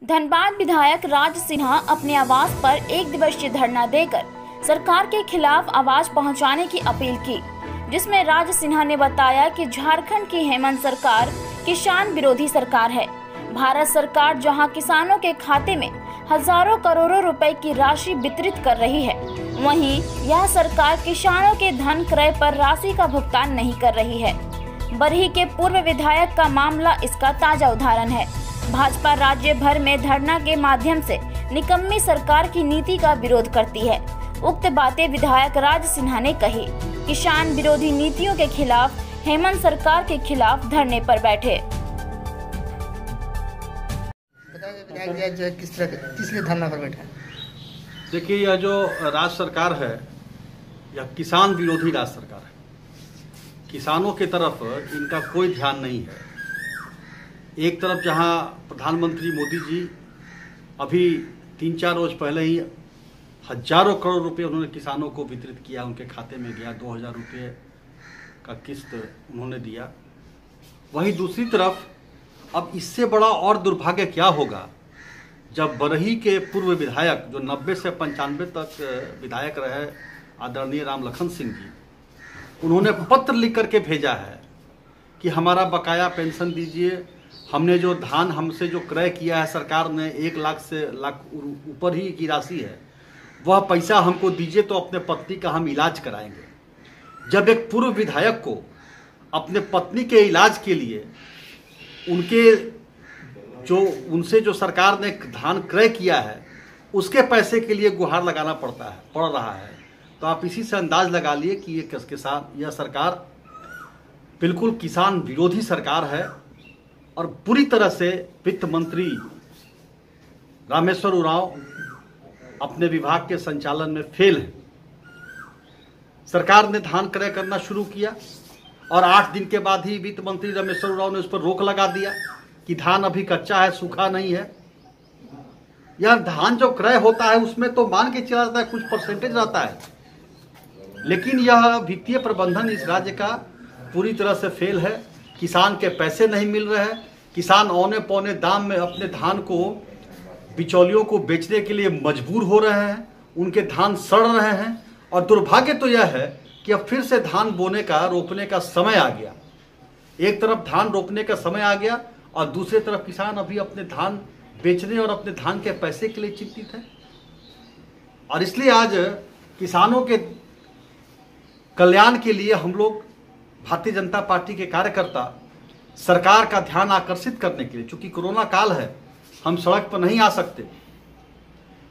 धनबाद विधायक राज सिन्हा अपने आवास पर एक दिवसीय धरना देकर सरकार के खिलाफ आवाज पहुंचाने की अपील की, जिसमें राज सिन्हा ने बताया कि झारखंड की हेमंत सरकार किसान विरोधी सरकार है। भारत सरकार जहां किसानों के खाते में हजारों करोड़ों रुपए की राशि वितरित कर रही है, वहीं यह सरकार किसानों के धन क्रय पर राशि का भुगतान नहीं कर रही है। बरही के पूर्व विधायक का मामला इसका ताजा उदाहरण है। भाजपा राज्य भर में धरना के माध्यम से निकम्मी सरकार की नीति का विरोध करती है। उक्त बातें विधायक राज सिन्हा ने कही। किसान विरोधी नीतियों के खिलाफ हेमंत सरकार के खिलाफ धरने पर बैठे। किस लिए धरना पर बैठे? देखिए, यह जो राज्य सरकार है यह किसान विरोधी राज्य सरकार है। किसानों की तरफ इनका कोई ध्यान नहीं है। एक तरफ जहां प्रधानमंत्री मोदी जी अभी 3-4 रोज पहले ही हजारों करोड़ रुपए उन्होंने किसानों को वितरित किया, उनके खाते में गया, 2000 रुपये का किस्त उन्होंने दिया। वहीं दूसरी तरफ अब इससे बड़ा और दुर्भाग्य क्या होगा जब बरही के पूर्व विधायक जो 90 से 95 तक विधायक रहे आदरणीय राम लखन सिंह जी, उन्होंने पत्र लिख करके भेजा है कि हमारा बकाया पेंशन दीजिए, हमने जो धान हमसे जो क्रय किया है सरकार ने 1 लाख से लाख ऊपर ही की राशि है, वह पैसा हमको दीजिए तो अपने पत्नी का हम इलाज कराएंगे। जब एक पूर्व विधायक को अपने पत्नी के इलाज के लिए उनसे जो सरकार ने धान क्रय किया है उसके पैसे के लिए गुहार लगाना पड़ रहा है, तो आप इसी से अंदाज लगा लिए कि यह सरकार बिल्कुल किसान विरोधी सरकार है और पूरी तरह से वित्त मंत्री रामेश्वर उरांव अपने विभाग के संचालन में फेल है। सरकार ने धान क्रय करना शुरू किया और 8 दिन के बाद ही वित्त मंत्री रामेश्वर उरांव ने उस पर रोक लगा दिया कि धान अभी कच्चा है, सूखा नहीं है। यह धान जो क्रय होता है उसमें तो मान के चला जाता है, कुछ परसेंटेज रहता है, लेकिन यह वित्तीय प्रबंधन इस राज्य का पूरी तरह से फेल है। किसान के पैसे नहीं मिल रहे हैं, किसान औने पौने दाम में अपने धान को बिचौलियों को बेचने के लिए मजबूर हो रहे हैं, उनके धान सड़ रहे हैं। और दुर्भाग्य तो यह है कि अब फिर से धान बोने का रोपने का समय आ गया। एक तरफ धान रोपने का समय आ गया और दूसरी तरफ किसान अभी अपने धान बेचने और अपने धान के पैसे के लिए चिंतित है। और इसलिए आज किसानों के कल्याण के लिए हम लोग भारतीय जनता पार्टी के कार्यकर्ता सरकार का ध्यान आकर्षित करने के लिए, चूंकि कोरोना काल है, हम सड़क पर नहीं आ सकते,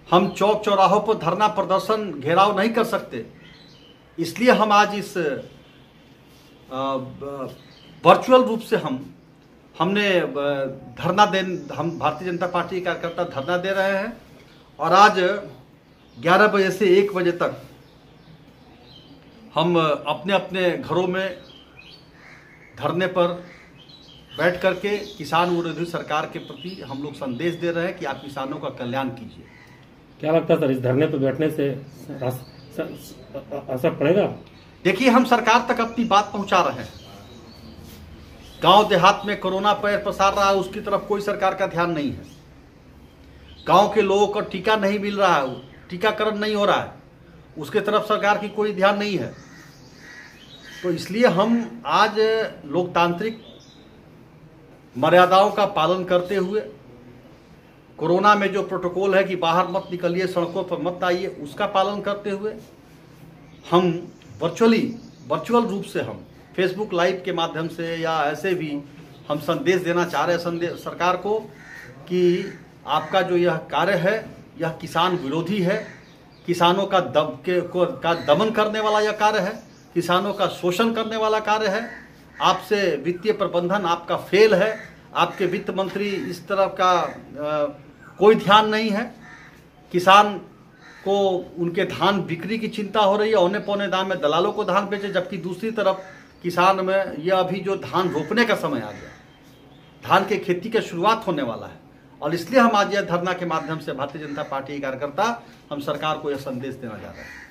हम चौक चौराहों पर धरना प्रदर्शन घेराव नहीं कर सकते, इसलिए हम आज इस वर्चुअल रूप से हम भारतीय जनता पार्टी के कार्यकर्ता धरना दे रहे हैं। और आज 11 बजे से 1 बजे तक हम अपने अपने घरों में धरने पर बैठ करके किसान विरोधी सरकार के प्रति हम लोग संदेश दे रहे हैं कि आप किसानों का कल्याण कीजिए। क्या लगता है सर, इस धरने पर बैठने से असर पड़ेगा? देखिए, हम सरकार तक अपनी बात पहुंचा रहे हैं। गांव देहात में कोरोना पैर पसार रहा है, उसकी तरफ कोई सरकार का ध्यान नहीं है। गांव के लोगों को टीका नहीं मिल रहा है, टीकाकरण नहीं हो रहा है, उसके तरफ सरकार की कोई ध्यान नहीं है। तो इसलिए हम आज लोकतांत्रिक मर्यादाओं का पालन करते हुए, कोरोना में जो प्रोटोकॉल है कि बाहर मत निकलिए, सड़कों पर मत आइए, उसका पालन करते हुए हम वर्चुअल रूप से हम फेसबुक लाइव के माध्यम से या ऐसे भी हम संदेश देना चाह रहे हैं सरकार को कि आपका जो यह कार्य है यह किसान विरोधी है, किसानों का दमन करने वाला यह कार्य है, किसानों का शोषण करने वाला कार्य है। आपसे वित्तीय प्रबंधन आपका फेल है, आपके वित्त मंत्री इस तरफ का कोई ध्यान नहीं है। किसान को उनके धान बिक्री की चिंता हो रही है, औने पौने दाम में दलालों को धान बेचे, जबकि दूसरी तरफ किसान में यह अभी जो धान रोपने का समय आ गया, धान के खेती की शुरुआत होने वाला है। और इसलिए हम आज यह धरना के माध्यम से भारतीय जनता पार्टी के कार्यकर्ता हम सरकार को यह संदेश देना चाह रहे हैं।